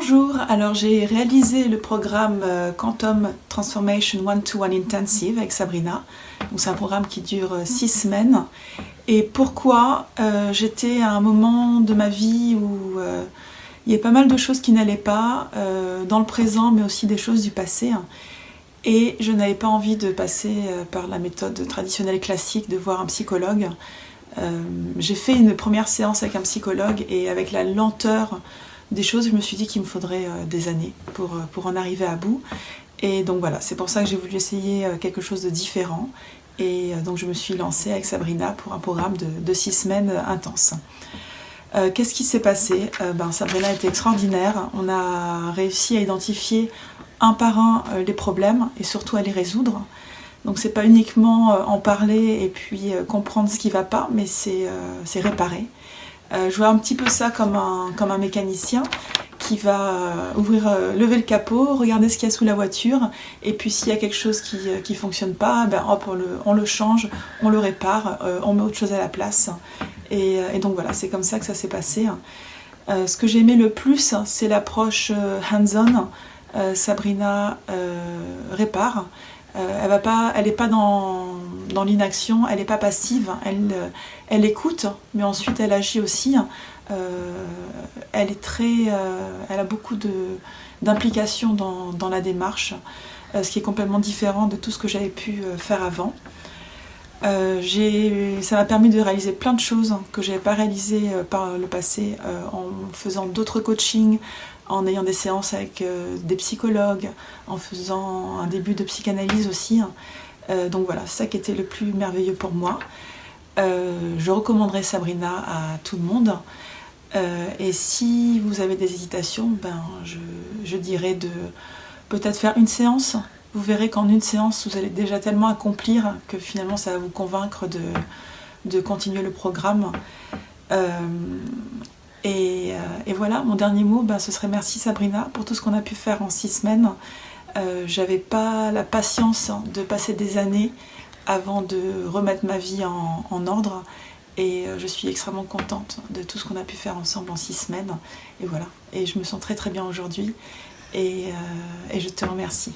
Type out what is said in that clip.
Bonjour, alors j'ai réalisé le programme Quantum Transformation One-to-One Intensive avec Sabrina. C'est un programme qui dure 6 semaines. Et pourquoi j'étais à un moment de ma vie où il y a pas mal de choses qui n'allaient pas, dans le présent mais aussi des choses du passé. Et je n'avais pas envie de passer par la méthode traditionnelle classique de voir un psychologue. J'ai fait une première séance avec un psychologue et avec la lenteur des choses, je me suis dit qu'il me faudrait des années pour en arriver à bout. Et donc voilà, c'est pour ça que j'ai voulu essayer quelque chose de différent. Et donc je me suis lancée avec Sabrina pour un programme de 6 semaines intense. Qu'est-ce qui s'est passé? Sabrina a été extraordinaire. On a réussi à identifier un par un les problèmes et surtout à les résoudre. Donc c'est pas uniquement en parler et puis comprendre ce qui va pas, mais c'est réparer. Je vois un petit peu ça comme un mécanicien qui va lever le capot, regarder ce qu'il y a sous la voiture, et puis s'il y a quelque chose qui fonctionne pas, hop, on le change, on le répare, on met autre chose à la place. Et donc voilà, c'est comme ça que ça s'est passé. Ce que j'ai aimé le plus, c'est l'approche hands-on. Sabrina répare. Elle n'est pas dans l'inaction, elle n'est pas passive, elle écoute, mais ensuite elle agit aussi. Elle a beaucoup d'implication dans la démarche, ce qui est complètement différent de tout ce que j'avais pu faire avant. Ça m'a permis de réaliser plein de choses que je n'avais pas réalisées par le passé, en faisant d'autres coachings, en ayant des séances avec des psychologues, en faisant un début de psychanalyse aussi. Donc voilà, c'est ça qui était le plus merveilleux pour moi. Je recommanderais Sabrina à tout le monde. Et si vous avez des hésitations, je dirais de peut-être faire une séance. Vous verrez qu'en une séance, vous allez déjà tellement accomplir que finalement ça va vous convaincre de continuer le programme. Et voilà, mon dernier mot, ce serait merci Sabrina pour tout ce qu'on a pu faire en 6 semaines. J'avais pas la patience de passer des années avant de remettre ma vie en ordre. Et je suis extrêmement contente de tout ce qu'on a pu faire ensemble en 6 semaines. Et voilà, et je me sens très très bien aujourd'hui. Et je te remercie.